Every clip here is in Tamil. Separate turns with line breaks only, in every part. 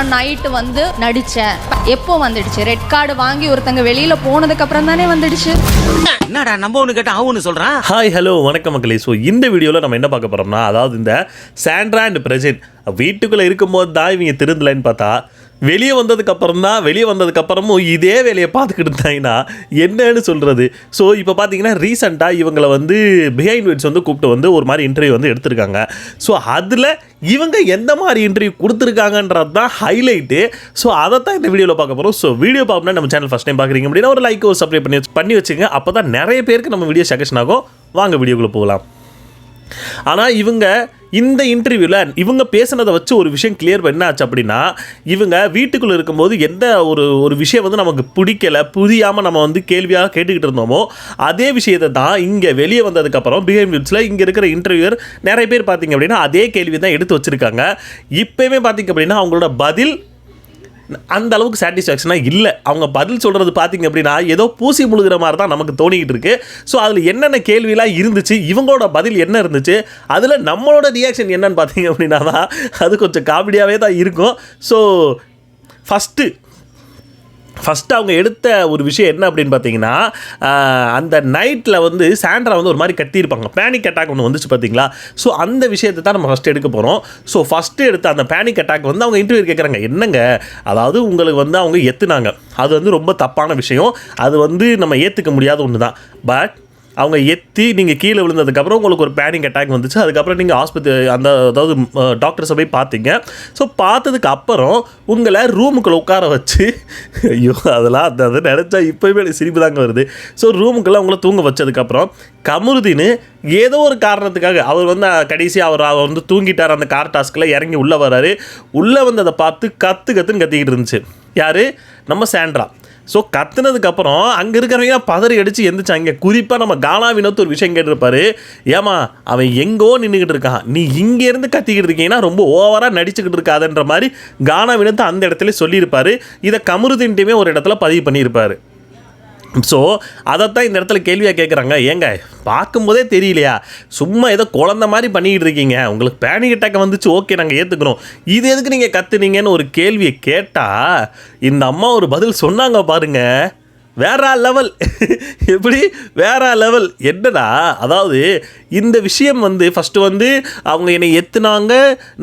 நைட்டு வந்து நடிச்சேன். எப்போ வந்துடுச்சு? ரெட் கார்டு வாங்கி ஒருத்தங்க வெளியில போனதுக்கு அப்புறம் தானே வந்துடுச்சு.
என்னடா நம்ம ஒன்று கேட்டால் அவனு சொல்கிறான்.
ஹாய் ஹலோ வணக்கம் மக்களே. ஸோ இந்த வீடியோவில் நம்ம என்ன பார்க்க போகிறோம்னா, அதாவது இந்த சாண்ட்ரா அண்ட் பிரஜன் வீட்டுக்குள்ளே இருக்கும்போது தான் இவங்க திருந்தலைன்னு பார்த்தா வெளியே வந்ததுக்கப்புறமும் இதே வேலையை பார்த்துக்கிட்டு இருந்தாங்கன்னா என்னன்னு சொல்கிறது. ஸோ இப்போ பார்த்தீங்கன்னா ரீசெண்டாக இவங்களை வந்து பிஹைண்ட் வெட்ஸ் வந்து கூப்பிட்டு வந்து ஒரு மாதிரி இன்டர்வியூ வந்து எடுத்திருக்காங்க. ஸோ அதில் இவங்க எந்த மாதிரி இன்டர்வியூ கொடுத்துருக்காங்கன்றது தான் ஹைலைட்டு. ஸோ அதை தான் இந்த வீடியோவில் பார்க்க போகிறோம். ஸோ வீடியோ பார்க்கணும்னா நம்ம சேனல் ஃபஸ்ட் டைம் பார்க்குறீங்க அப்படின்னா ஒரு லைக் ஒரு சப்ஸ்கிரைப் பண்ணி வச்சுங்க. அப்போ தான் நிறைய பேருக்கு நம்ம வீடியோ சஜஷன் ஆகும். வாங்க வீடியோக்குள்ளே போகலாம். ஆனால் இவங்க இந்த இன்டர்வியூவில் இவங்க பேசுனதை வச்சு ஒரு விஷயம் கிளியர் என்ன ஆச்சு அப்படின்னா, இவங்க வீட்டுக்குள்ளே இருக்கும்போது எந்த ஒரு விஷயம் வந்து நமக்கு பிடிக்கலை, புரியாமல் நம்ம வந்து கேள்வியாக கேட்டுக்கிட்டு இருந்தோமோ அதே விஷயத்தை தான் இங்கே வெளியே வந்ததுக்கப்புறம் பிஹைண்ட் வெட்ஸில் இங்கே இருக்கிற இன்டர்வியூர் நிறைய பேர் பார்த்திங்க அப்படின்னா அதே கேள்வி தான் எடுத்து வச்சுருக்காங்க. இப்போயுமே பார்த்திங்க அப்படின்னா அவங்களோட பதில் அந்த அளவுக்கு சாட்டிஸ்ஃபேக்ஷனாக இல்லை. அவங்க பதில் சொல்கிறது பார்த்திங்க அப்படின்னா ஏதோ பூசி முழுகிற மாதிரி தான் நமக்கு தோணிக்கிட்டு இருக்குது. ஸோ அதில் என்னென்ன கேள்விலாம் இருந்துச்சு, இவங்களோட பதில் என்ன இருந்துச்சு, அதில் நம்மளோட ரியாக்ஷன் என்னன்னு பார்த்திங்க அப்படின்னா தான் அது கொஞ்சம் காமெடியாகவே தான் இருக்கும். ஸோ ஃபஸ்ட்டு அவங்க எடுத்த ஒரு விஷயம் என்ன அப்படின்னு பார்த்தீங்கன்னா, அந்த நைட்டில் வந்து சாண்ட்ரா வந்து ஒரு மாதிரி கத்தியிருப்பாங்க. பேனிக் அட்டாக் ஒன்று வந்துச்சு பார்த்தீங்களா. ஸோ அந்த விஷயத்தை தான் நம்ம ஃபஸ்ட்டு எடுக்க போகிறோம். ஸோ ஃபஸ்ட்டு எடுத்த அந்த பேனிக் அட்டாக் வந்து அவங்க இன்டர்வியூ கேட்குறாங்க, என்னங்க அதாவது உங்களுக்கு வந்து அவங்க எத்துனாங்க, அது வந்து ரொம்ப தப்பான விஷயம், அது வந்து நம்ம ஏற்றுக்க முடியாத ஒன்று தான். பட் அவங்க எத்தி நீங்கள் கீழே விழுந்ததுக்கப்புறம் உங்களுக்கு ஒரு பேனிக் அட்டாக் வந்துச்சு. அதுக்கப்புறம் நீங்கள் ஆஸ்பத்திரி அதாவது டாக்டர்ஸை போய் பார்த்தீங்க. ஸோ பார்த்ததுக்கு அப்புறம் உங்களை ரூமுக்குள்ளே உட்கார வச்சு, ஐயோ அதெல்லாம் அது நினச்சா இப்போயுமே எனக்கு சிரிப்பு தாங்க வருது. ஸோ ரூமுக்குள்ளே உங்களை தூங்க வச்சதுக்கப்புறம் கமருதீன் ஏதோ ஒரு காரணத்துக்காக அவர் வந்து கடைசியாக அவர் வந்து தூங்கிட்டார். அந்த கார் டாஸ்கில் இறங்கி உள்ளே வராரு. உள்ளே வந்து அதை பார்த்து கத்துன்னு கத்திக்கிட்டு இருந்துச்சு யார்? நம்ம சாண்ட்ரா. ஸோ கத்துனதுக்கப்புறம் அங்கே இருக்கிறவங்க பதறி அடித்து எந்திரிச்சாங்க. குறிப்பாக நம்ம கானா வினோத் ஒரு விஷயம் கேட்டிருப்பாரு, ஏமா அவன் எங்கோ நின்றுக்கிட்டு இருக்கான், நீ இங்கேருந்து கத்திக்கிட்டு இருக்கீங்கன்னா ரொம்ப ஓவராக நடிச்சுக்கிட்டு இருக்காதுன்ற மாதிரி கானா வினோத் அந்த இடத்துல சொல்லியிருப்பார். இதை கமருதீன்ட்டுமே ஒரு இடத்துல பதிவு பண்ணியிருப்பார். ஸோ அதைத்தான் இந்த இடத்துல கேள்வியாக கேட்குறாங்க, ஏங்க பார்க்கும்போதே தெரியலையா, சும்மா ஏதோ குழந்த மாதிரி பண்ணிக்கிட்டு இருக்கீங்க, உங்களுக்கு பேனிக் அட்டாக் வந்துச்சு, ஓகே நாங்கள் ஏற்றுக்கிறோம், இது எதுக்கு நீங்கள் கத்துனீங்கன்னு ஒரு கேள்வியை கேட்டால் இந்த அம்மா ஒரு பதில் சொன்னாங்க பாருங்கள், வேற லெவல். எப்படி வேற லெவல் என்னடா, அதாவது இந்த விஷயம் வந்து ஃபஸ்ட்டு வந்து அவங்க என்னை எத்துனாங்க,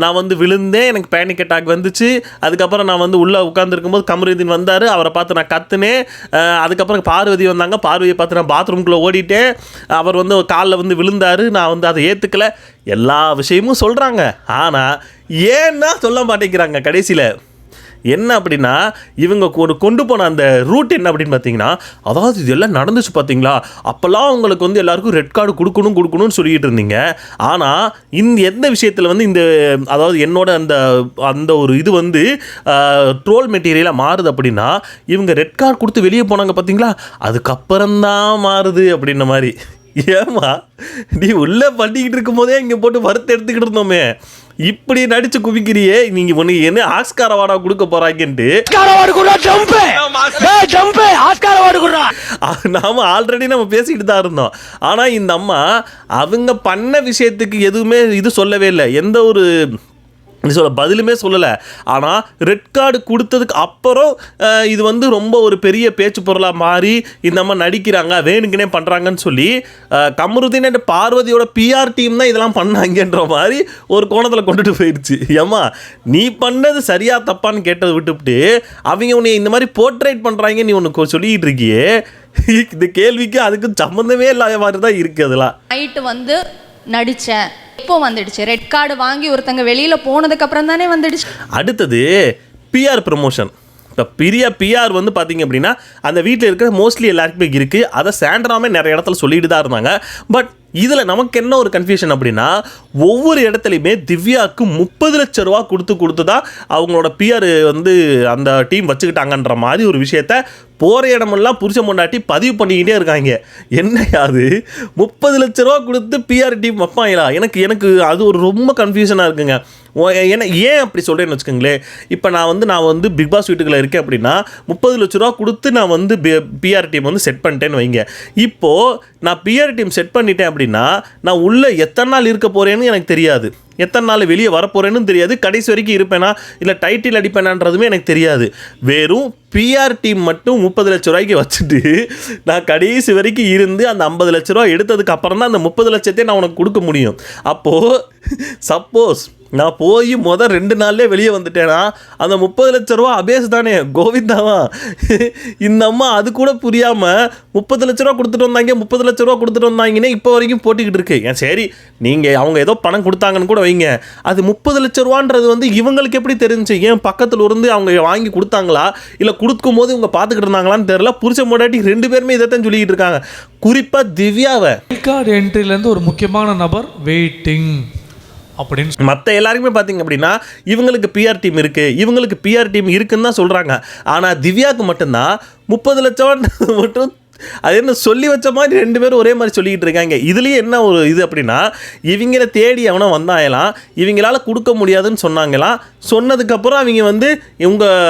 நான் வந்து விழுந்தேன், எனக்கு பேனிக் அட்டாக் வந்துச்சு, அதுக்கப்புறம் நான் வந்து உள்ளே உட்காந்துருக்கும்போது கமருதீன் வந்தார், அவரை பார்த்து நான் கத்துனேன், அதுக்கப்புறம் பார்வதி வந்தாங்க, பார்வதியை பார்த்து நான் பாத்ரூம்குள்ளே ஓடிட்டேன், அவர் வந்து காலில் வந்து விழுந்தார், நான் வந்து அதை ஏற்றுக்கலை, எல்லா விஷயமும் சொல்கிறாங்க. ஆனால் ஏன்னா சொல்ல மாட்டேங்கிறாங்க கடைசியில். என்ன அப்படின்னா இவங்க கொண்டு போன அந்த ரூட் என்ன அப்படின்னு பார்த்தீங்கன்னா, அதாவது இது எல்லாம் நடந்துச்சு பார்த்தீங்களா, அப்போல்லாம் அவங்களுக்கு வந்து எல்லாருக்கும் ரெட் கார்டு கொடுக்கணும்னு சொல்லிட்டு இருந்தீங்க. ஆனால் எந்த விஷயத்தில் வந்து இந்த அதாவது என்னோட அந்த ஒரு இது வந்து ட்ரோல் மெட்டீரியலாக மாறுது அப்படின்னா, இவங்க ரெட் கார்டு கொடுத்து வெளியே போனாங்க பார்த்தீங்களா, அதுக்கப்புறம்தான் மாறுது அப்படின்ன மாதிரி. ஏமா நீ உள்ளே பண்ணிக்கிட்டு இருக்கும் போதே இங்கே போட்டு வறுத்து எடுத்துக்கிட்டு இருந்தோமே, இப்படி நடிச்சு குவிக்கிறியே, நீங்க ஒண்ணு என்ன ஆஸ்கார் அவார்டா கொடுக்க போறாங்கன்ட்டு நாம ஆல்ரெடி நம்ம பேசிக்கிட்டு தான் இருந்தோம். ஆனா இந்த அம்மா அவங்க பண்ண விஷயத்துக்கு எதுவுமே இது சொல்லவே இல்லை, எந்த ஒரு பதிலுமே சொல்லலை. ஆனால் ரெட் கார்டு கொடுத்ததுக்கு அப்புறம் இது வந்து ரொம்ப ஒரு பெரிய பேச்சு பொருளாக மாறி இந்த அம்மா நடிக்கிறாங்க, வேணுங்கன்னே பண்ணுறாங்கன்னு சொல்லி கமருதீன் அண்ட் பார்வதியோட பிஆர் டீம் தான் இதெல்லாம் பண்ணாங்கன்ற மாதிரி ஒரு கோணத்தில் கொண்டுட்டு போயிடுச்சு. ஏம்மா நீ பண்ணது சரியா தப்பான்னு கேட்டதை விட்டுவிட்டு அவங்க உன்னை இந்த மாதிரி போர்ட்ரேட் பண்ணுறாங்க நீ ஒன்று சொல்லிக்கிட்டு இருக்கியே, இந்த கேள்விக்கு அதுக்கு சம்மந்தமே இல்லாத மாதிரி தான் இருக்குது. அதெல்லாம்
நைட்டு வந்து நடித்தேன், எப்போ வந்துடுச்சு? ரெட் கார்டு வாங்கி ஒருத்தங்க வெளியில் போனதுக்கு அப்புறம் தானே வந்துடுச்சு.
அடுத்தது பிஆர் ப்ரமோஷன். இப்போ பிஆர் வந்து பார்த்தீங்க அப்படின்னா அந்த வீட்டில் இருக்கிற மோஸ்ட்லி எல்லாருக்குமே இருக்குது. அதை சாண்ட்ராமே நிறைய இடத்துல சொல்லிட்டு தான் இருந்தாங்க. பட் இதில் நமக்கு என்ன ஒரு கன்ஃபியூஷன் அப்படின்னா, ஒவ்வொரு இடத்துலையுமே திவ்யாவுக்கு 30 லட்சம் ரூபா கொடுத்து தான் அவங்களோட பிஆர் வந்து அந்த டீம் வச்சுக்கிட்டாங்கன்ற மாதிரி ஒரு விஷயத்த போகிற இடமெல்லாம் புருஷன் பொண்டாட்டி பதிவு பண்ணிக்கிட்டே இருக்காங்க. என்ன அது 30 லட்ச ரூபா கொடுத்து பிஆர் டீம் வைப்பாங்களா? எனக்கு அது ஒரு ரொம்ப கன்ஃபியூஷனாக இருக்குங்க. ஏன் அப்படி சொல்கிறேன்னு வச்சுக்கோங்களேன், இப்போ நான் வந்து பிக் பாஸ் வீட்டுக்குள்ளே இருக்கேன் அப்படின்னா 30 லட்ச ரூபா கொடுத்து நான் வந்து பிஆர் டீம் வந்து செட் பண்ணிட்டேன்னு வைங்க. இப்போது நான் பிஆர் டீம் செட் பண்ணிட்டேன் அப்படின்னா நான் உள்ளே எத்தனை நாள் இருக்க போகிறேன்னு எனக்கு தெரியாது. எத்தனை நாள் வெளியே வரப்போகிறேன்னு தெரியாது, கடைசி வரைக்கும் இருப்பேனா இல்லை டைட்டில் அடிப்பேனான்றதுமே எனக்கு தெரியாது. வெறும் பிஆர் டீம் மட்டும் 30 லட்ச ரூபாய்க்கு வச்சுட்டு நான் கடைசி வரைக்கும் இருந்து அந்த 50 லட்ச ரூபா எடுத்ததுக்கு அப்புறம் தான் அந்த 30 லட்சத்தையும் நான் உனக்கு கொடுக்க முடியும். அப்போது சப்போஸ் நான் போய் 2 நாள்லேயே வெளியே வந்துட்டேன்னா அந்த 30 லட்ச ரூபா அபேஸ் தானே, கோவிந்தாவா. இந்த அம்மா அது கூட புரியாமல் 30 லட்ச ரூபா கொடுத்துட்டு வந்தாங்க, 30 லட்ச ரூபா கொடுத்துட்டு வந்தாங்கன்னே இப்போ வரைக்கும் போட்டிக்கிட்டு இருக்கு. ஏன் சரி நீங்கள் அவங்க ஏதோ பணம் கொடுத்தாங்கன்னு கூட வைங்க, அது 30 லட்ச ரூபான்றது வந்து இவங்களுக்கு எப்படி தெரிஞ்சு? ஏன் பக்கத்தில் இருந்து அவங்க வாங்கி கொடுத்தாங்களா இல்லை கொடுக்கும் போது இவங்க பார்த்துக்கிட்டு இருந்தாங்களான்னு தெரியல. புருஷன் முன்னாடி 2 பேருமே இதைத்தான் சொல்லிக்கிட்டு இருக்காங்க. குறிப்பாக திவ்யாவை
கார்டு என்ட்ரிலேருந்து ஒரு முக்கியமான நபர் வெயிட்டிங் அப்படின்னு
மற்ற எல்லாருக்குமே பார்த்தீங்க அப்படின்னா இவங்களுக்கு பிஆர் டீம் இருக்குது, இவங்களுக்கு பிஆர் டீம் இருக்குன்னு தான் சொல்கிறாங்க. ஆனால் திவ்யாவுக்கு மட்டும்தான் 30 லட்சம் மட்டும் அது என்ன சொல்லி வச்ச மாதிரி 2 பேரும் ஒரே மாதிரி சொல்லிக்கிட்டு இருக்காங்க. இதுலேயே என்ன ஒரு இது அப்படின்னா, இவங்கள தேடி அவனை வந்தாங்களாம், இவங்களால கொடுக்க முடியாதுன்னு சொன்னாங்களாம். சொன்னதுக்கப்புறம் அவங்க வந்து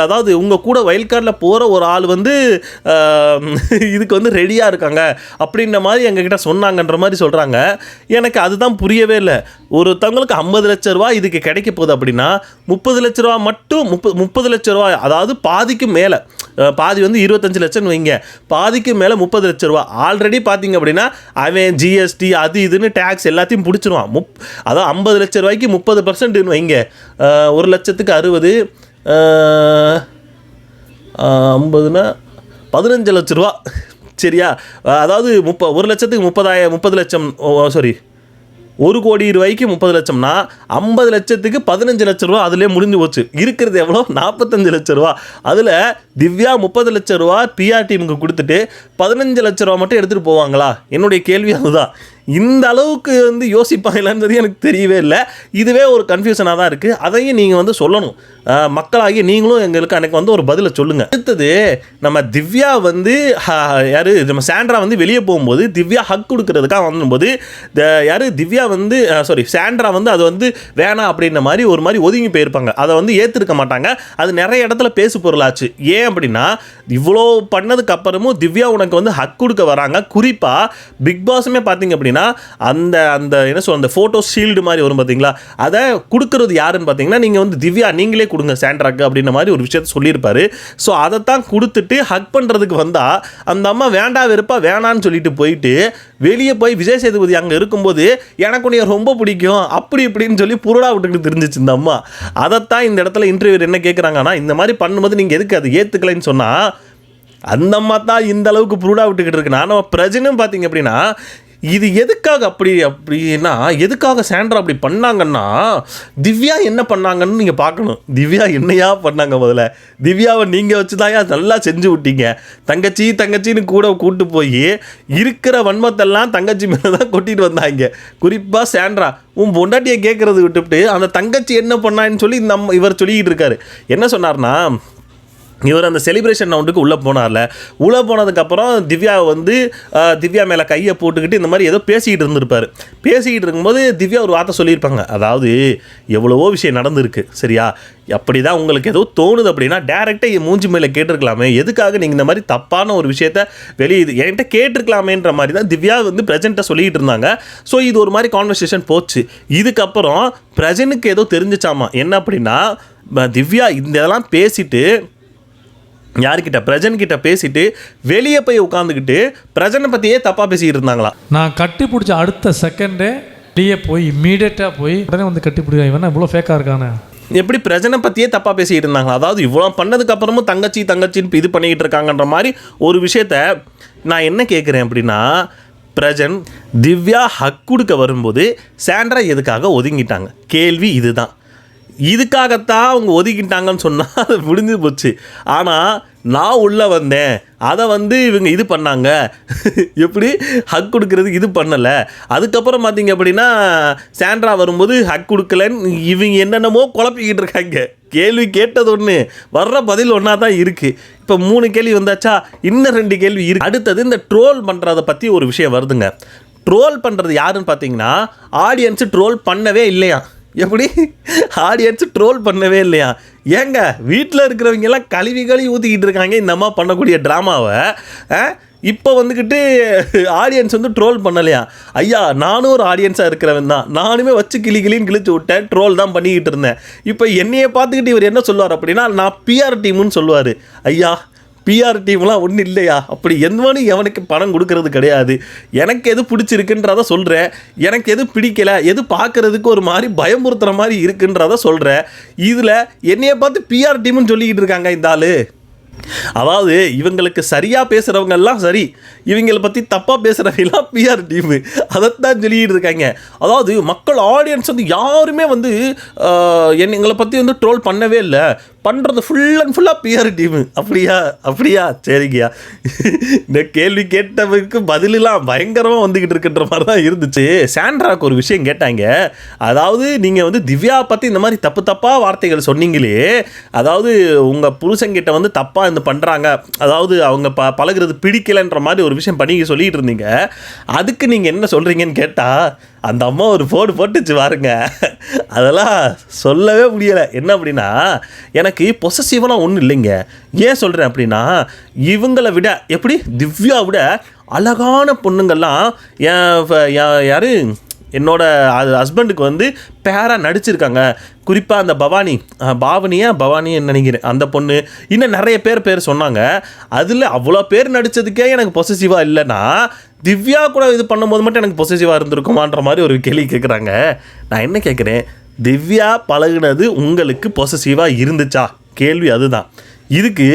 அதாவது உங்கள் கூட வயல் கார்டில் போகிற ஒரு ஆள் வந்து இதுக்கு வந்து ரெடியாக இருக்காங்க அப்படின்ற மாதிரி எங்ககிட்ட சொன்னாங்கன்ற மாதிரி சொல்கிறாங்க. எனக்கு அதுதான் புரியவே இல்லை. ஒருத்தவங்களுக்கு 50 லட்ச ரூபா இதுக்கு கிடைக்க போகுது அப்படின்னா 30 லட்ச ரூபா மட்டும் 30 லட்ச ரூபா, அதாவது பாதிக்கு மேலே, பாதி வந்து 25 லட்சம்னு வைங்க, பாதிக்கு மேலே 30 லட்ச ரூபா. ஆல்ரெடி பார்த்தீங்க அப்படின்னா அவன் ஜிஎஸ்டி அது இதுன்னு டேக்ஸ் எல்லாத்தையும் பிடிச்சிருவான். அதாவது 50 லட்ச ரூபாய்க்கு 30% வைங்க, 1 லட்சத்துக்கு 60, 50னா 15 லட்ச ரூபா, சரியா? அதாவது 1 லட்சத்துக்கு 30 லட்சம், சாரி 1 கோடி ரூபாய்க்கு 30 லட்சம்னா 50 லட்சத்துக்கு 15 லட்ச ரூபா அதிலே முடிஞ்சு போச்சு. இருக்கிறது எவ்வளோ? 45 லட்ச ரூபா. அதில் திவ்யா 30 லட்ச ரூபா பிஆர் டீமுக்கு கொடுத்துட்டு 15 லட்ச ரூபா மட்டும் எடுத்துகிட்டு போவாங்களா? என்னுடைய கேள்வி அதுதான். இந்த அளவுக்கு வந்து யோசிப்பாங்களான்றது எனக்கு தெரியவே இல்லை. இதுவே ஒரு கன்ஃபியூஷனாக தான் இருக்குது. அதையும் நீங்கள் வந்து சொல்லணும், மக்களாகி நீங்களும் எங்களுக்கு அன்றைக்கு வந்து ஒரு பதிலை சொல்லுங்கள். அடுத்தது நம்ம திவ்யா வந்து யார் நம்ம சாண்ட்ரா வந்து வெளியே போகும்போது திவ்யா ஹக் கொடுக்கறதுக்காக வந்தும்போது திவ்யா வந்து சாண்ட்ரா வந்து அது வந்து வேணாம் அப்படின்ற மாதிரி ஒரு மாதிரி ஒதுங்கி போயிருப்பாங்க. அதை வந்து ஏற்றிருக்க மாட்டாங்க. அது நிறைய இடத்துல பேசு பொருளாச்சு. ஏன் அப்படின்னா இவ்வளோ பண்ணதுக்கு அப்புறமும் திவ்யா உனக்கு வந்து ஹக் கொடுக்க வராங்க. குறிப்பாக பிக் பாஸுமே பார்த்தீங்க அப்படின்னா அந்த அந்த என்ன சொல்ற அந்த ஃபோட்டோ ஷீல்டு மாதிரி வரும் பார்த்தீங்களா, அதை கொடுக்கறது யாருன்னு பார்த்தீங்கன்னா நீங்கள் வந்து திவ்யா நீங்களே கொடுங்க சாண்ட்ராக்கு அப்படின்ற மாதிரி ஒரு விஷயத்த சொல்லியிருப்பாரு. ஸோ அதைத்தான் கொடுத்துட்டு ஹக் பண்ணுறதுக்கு வந்தால் அந்த அம்மா வேண்டா வேணான்னு சொல்லிட்டு போயிட்டு வெளியே போய் விஜய் சேதுபதி அங்கே இருக்கும்போது எனக்கு உன்னைய ரொம்ப பிடிக்கும் அப்படி இப்படின்னு சொல்லி புருடா விட்டுக்கிட்டு தெரிஞ்சிச்சு இந்த அம்மா. அதைத்தான் இந்த இடத்துல இன்டர்வியூ என்ன கேட்குறாங்கன்னா, இந்த மாதிரி பண்ணும்போது நீங்கள் எதுக்கு அது ஏற்றுக்கலைன்னு சொன்னால் அந்த அம்மா தான் இந்த அளவுக்கு புருடா விட்டுக்கிட்டு இருக்கு. நானும் பிரஜனும் பார்த்தீங்க அப்படின்னா இது எதுக்காக அப்படின்னா எதுக்காக சாண்ட்ரா அப்படி பண்ணாங்கன்னா திவ்யா என்ன பண்ணாங்கன்னு நீங்கள் பார்க்கணும். திவ்யா என்னையா பண்ணாங்க? முதல்ல திவ்யாவை நீங்கள் வச்சு தான் நல்லா செஞ்சு விட்டீங்க. தங்கச்சின்னு கூட கூட்டு போய் இருக்கிற வன்மத்தெல்லாம் தங்கச்சி மேலே தான் கொட்டிட்டு வந்தாங்க. குறிப்பாக சாண்ட்ரா உன் பொண்டாட்டியை கேட்குறது விட்டுவிட்டு அந்த தங்கச்சி என்ன பண்ணான்னு சொல்லி இவர் சொல்லிக்கிட்டு இருக்காரு. என்ன சொன்னார்னா, இவர் அந்த செலிப்ரேஷன் ரவுண்டுக்கு உள்ளே போனார்ல, உள்ளே போனதுக்கப்புறம் திவ்யா வந்து திவ்யா மேலே கையை போட்டுக்கிட்டு இந்த மாதிரி ஏதோ பேசிக்கிட்டு இருந்திருப்பார். பேசிக்கிட்டு இருக்கும்போது திவ்யா ஒரு வார்த்தை சொல்லியிருப்பாங்க, அதாவது எவ்வளவோ விஷயம் நடந்திருக்கு சரியா, அப்படி தான் உங்களுக்கு ஏதோ தோணுது அப்படின்னா டேரெக்டாக என் மூஞ்சி மேலே கேட்டிருக்கலாமே, எதுக்காக நீங்கள் இந்த மாதிரி தப்பான ஒரு விஷயத்த வெளியே என்கிட்ட கேட்டிருக்கலாமேன்ற மாதிரி தான் திவ்யா வந்து ப்ரெசென்ட்டாக சொல்லிக்கிட்டு இருந்தாங்க. ஸோ இது ஒரு மாதிரி கான்வர்சேஷன் போச்சு. இதுக்கப்புறம் ப்ரெசனுக்கு ஏதோ தெரிஞ்சிச்சாமா. என்ன அப்படின்னா திவ்யா இந்த இதெல்லாம் பேசிட்டு யார்கிட்ட பிரஜன்கிட்ட பேசிட்டு வெளியே போய் உட்காந்துக்கிட்டு பிரஜனை பற்றியே தப்பாக பேசிக்கிட்டு இருந்தாங்களா. நான்
கட்டி பிடிச்ச அடுத்த செகண்டே வெளியே போய் இம்மீடியட்டாக போய் உடனே வந்து கட்டி பிடிக்க இவனா இவ்வளோ ஃபேக்காக இருக்கானே,
எப்படி பிரஜனை பற்றியே தப்பாக பேசிக்கிட்டு இருந்தாங்களா. அதாவது இவ்வளோ பண்ணதுக்கப்புறமும் தங்கச்சின்னு இது பண்ணிக்கிட்டு இருக்காங்கன்ற மாதிரி ஒரு விஷயத்த நான் என்ன கேட்குறேன் அப்படின்னா, பிரஜன் திவ்யா ஹக் கொடுக்க வரும்போது சாண்ட்ரா எதுக்காக ஒதுங்கிட்டாங்க? கேள்வி இதுதான். இதுக்காகத்தான் அவங்க ஒதுக்கிட்டாங்கன்னு சொன்னால் அது முடிஞ்சு போச்சு. ஆனால் நான் உள்ளே வந்தேன், அதை வந்து இவங்க இது பண்ணாங்க, எப்படி ஹக் கொடுக்கறதுக்கு இது பண்ணலை. அதுக்கப்புறம் பார்த்தீங்க அப்படின்னா சாண்ட்ரா வரும்போது ஹக் கொடுக்கலன்னு இவங்க என்னென்னமோ குழப்பிக்கிட்டு இருக்காங்க. கேள்வி கேட்டது ஒன்று, வர்ற பதில் ஒன்றா தான் இருக்குது. இப்போ 3 கேள்வி வந்தாச்சா, இன்னும் 2 கேள்வி இருக்குது. அடுத்தது இந்த ட்ரோல் பண்ணுறதை பற்றி ஒரு விஷயம் வருதுங்க. ட்ரோல் பண்ணுறது யாருன்னு பார்த்தீங்கன்னா ஆடியன்ஸு ட்ரோல் பண்ணவே இல்லையா. எப்படி ஆடியன்ஸு ட்ரோல் பண்ணவே இல்லையா? ஏங்க வீட்டில் இருக்கிறவங்கெல்லாம் கழுவி ஊற்றிக்கிட்டு இருக்காங்க இந்த அம்மா பண்ணக்கூடிய ட்ராமாவை. இப்போ வந்துக்கிட்டு ஆடியன்ஸ் வந்து ட்ரோல் பண்ணலையா, ஐயா நானும் ஒரு ஆடியன்ஸாக இருக்கிறவன் தான், நானுமே வச்சு கிளின்னு கிழிச்சு விட்டேன், ட்ரோல் தான் பண்ணிக்கிட்டு இருந்தேன். இப்போ என்னையை பார்த்துக்கிட்டு இவர் என்ன சொல்லுவார் அப்படின்னா, நான் பிஆர் டீமுன்னு சொல்லுவார். ஐயா பிஆர் டீம்லாம் ஒன்றும் இல்லையா, அப்படி எந்தவனும் எவனுக்கு பணம் கொடுக்கறது கிடையாது. எனக்கு எது பிடிச்சிருக்குன்றத சொல்கிறேன், எனக்கு எது பிடிக்கலை, எது பார்க்குறதுக்கு ஒரு மாதிரி பயமுறுத்துகிற மாதிரி இருக்குன்றத சொல்கிறேன். இதில் என்னையை பார்த்து பிஆர் டீம்னு சொல்லிக்கிட்டு இருக்காங்க இந்த ஆள். அதாவது இவங்களுக்கு சரியாக பேசுகிறவங்க எல்லாம் சரி, இவங்களை பற்றி தப்பாக பேசுகிறவங்கலாம் பிஆர் டீமு, அதைத்தான் சொல்லிக்கிட்டு இருக்காங்க. அதாவது மக்கள் ஆடியன்ஸ் வந்து யாருமே வந்து எங்களை பற்றி வந்து ட்ரோல் பண்ணவே இல்லை, பண்ணுறது ஃபுல் அண்ட் ஃபுல்லாக பிஆர் டீமு. அப்படியா சரிங்கய்யா. இந்த கேள்வி கேட்டவருக்கு பதிலெலாம் பயங்கரமாக வந்துக்கிட்டு இருக்குன்ற மாதிரி தான் இருந்துச்சு. சாண்ட்ராவுக்கு ஒரு விஷயம் கேட்டாங்க, அதாவது நீங்கள் வந்து திவ்யா பற்றி இந்த மாதிரி தப்பாக வார்த்தைகள் சொன்னீங்களே, அதாவது உங்கள் புருஷங்கிட்ட வந்து தப்பாக இந்த பண்ணுறாங்க, அதாவது அவங்க பழகுறது பிடிக்கலைன்ற மாதிரி ஒரு விஷயம் பண்ணி சொல்லிகிட்டு இருந்தீங்க, அதுக்கு நீங்கள் என்ன சொல்கிறீங்கன்னு கேட்டால் அந்த அம்மா ஒரு ஃபோடு போட்டுச்சு பாருங்க. அதெல்லாம் சொல்லவே முடியலை. என்ன அப்படின்னா, எனக்கு பொசசிவெலாம் ஒன்றும் இல்லைங்க. ஏன் சொல்கிறேன் அப்படின்னா, இவங்களை விட எப்படி திவ்யா விட அழகான பொண்ணுங்கள்லாம் யார் என்னோட ஹஸ்பண்டுக்கு வந்து பேராக நடிச்சிருக்காங்க. குறிப்பாக அந்த பவானின்னு நினைக்கிறேன், அந்த பொண்ணு, இன்னும் நிறைய பேர் சொன்னாங்க. அதில் அவ்வளோ பேர் நடித்ததுக்கே எனக்கு பொசசிவாக இல்லைன்னா, திவ்யா கூட இது பண்ணும்போது மட்டும் எனக்கு பொசசிவாக இருந்திருக்குமான்ற மாதிரி ஒரு கேள்வி கேட்குறாங்க. நான் என்ன கேட்குறேன், திவ்யா பழகுனது உங்களுக்கு பொசசிவாக இருந்துச்சா? கேள்வி அதுதான். இதுக்கு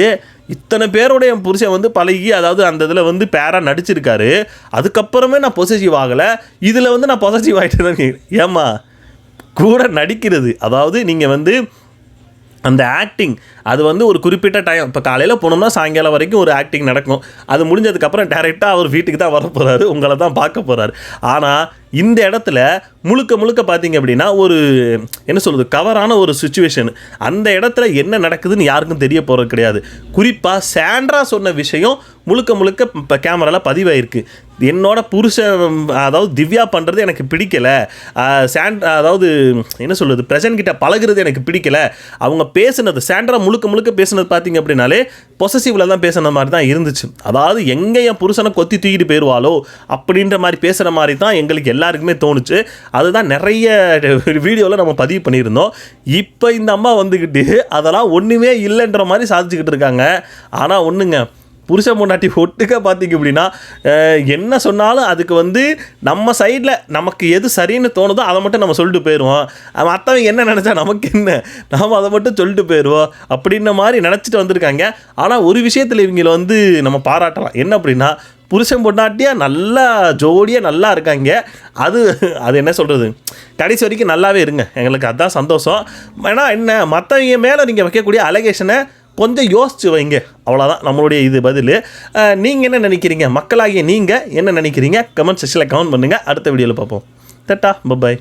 இத்தனை பேருடைய புருஷன் வந்து பழகி, அதாவது அந்த இதில் வந்து பேராக நடிச்சிருக்காரு, அதுக்கப்புறமே நான் பொசசிவ் ஆகலை, இதில் வந்து நான் பொசசிவ் ஆகிட்டேன்னு. ஏம்மா கூட நடிக்கிறது, அதாவது நீங்கள் வந்து அந்த ஆக்டிங் அது வந்து ஒரு குறிப்பிட்ட டைம், இப்போ காலையில் போனோம்னா சாயங்காலம் வரைக்கும் ஒரு ஆக்டிங் நடக்கும், அது முடிஞ்சதுக்கப்புறம் டேரெக்டாக அவர் வீட்டுக்கு தான் வர போகிறாரு, உங்களை தான் பார்க்க போகிறாரு. ஆனால் இந்த இடத்துல முழுக்க பார்த்தீங்க அப்படின்னா ஒரு என்ன சொல்கிறது, கவரான ஒரு சுச்சுவேஷன். அந்த இடத்துல என்ன நடக்குதுன்னு யாருக்கும் தெரிய போகிறது கிடையாது. குறிப்பாக சாண்ட்ரா சொன்ன விஷயம் முழுக்க இப்போ கேமராவில் பதிவாயிருக்கு. என்னோட புருஷன், அதாவது திவ்யா பண்ணுறது எனக்கு பிடிக்கலை, அதாவது என்ன சொல்கிறது, பிரசன்ட் கிட்ட பழகுறது எனக்கு பிடிக்கலை, அவங்க பேசுனது சாண்ட்ரா முழுக்க பேசுனது பார்த்தீங்க அப்படின்னாலே பொசசிவில் தான் பேசுன மாதிரி தான் இருந்துச்சு. அதாவது எங்கே என் புருஷனை கொத்தி தூக்கிட்டு போயிடுவாளோ அப்படின்ற மாதிரி பேசுகிற மாதிரி தான் எங்களுக்கு எல்லாருக்குமே தோணுச்சு. அதுதான் நிறைய வீடியோவில் நம்ம பதிவு பண்ணியிருந்தோம். இப்போ இந்த அம்மா வந்துக்கிட்டு அதெல்லாம் ஒன்றுமே இல்லைன்ற மாதிரி சாதிச்சுக்கிட்டு இருக்காங்க. ஆனால் ஒன்றுங்க, புருஷன் பொண்டாட்டி ஒட்டுக்க பார்த்தீங்க அப்படின்னா என்ன சொன்னாலும் அதுக்கு வந்து நம்ம சைடில் நமக்கு எது சரின்னு தோணுதோ அதை மட்டும் நம்ம சொல்லிட்டு போயிடுவோம். மற்றவங்க என்ன நினச்சா நமக்கு என்ன, நாம் அதை மட்டும் சொல்லிட்டு போயிடுவோம் அப்படின்ற மாதிரி நினச்சிட்டு வந்திருக்காங்க. ஆனால் ஒரு விஷயத்தில் இவங்களை வந்து நம்ம பாராட்டலாம். என்ன அப்படின்னா, புருஷன் பொண்டாட்டியாக நல்லா ஜோடியாக நல்லா இருக்காங்க. அது என்ன சொல்கிறது, கடைசி வரைக்கும் நல்லாவே இருங்க, எங்களுக்கு அதுதான் சந்தோஷம். ஏன்னா என்ன, மற்றவங்க மேலே நீங்கள் வைக்கக்கூடிய அலகேஷனை கொஞ்சம் யோசிச்சு வைங்க, அவ்வளோதான் நம்மளுடைய இது பதில். நீங்கள் என்ன நினைக்கிறீங்க, மக்களாகிய நீங்கள் என்ன நினைக்கிறீங்க, கமெண்ட் செக்ஷனில் கமெண்ட் பண்ணுங்கள். அடுத்த வீடியோவில் பார்ப்போம். Tata, by.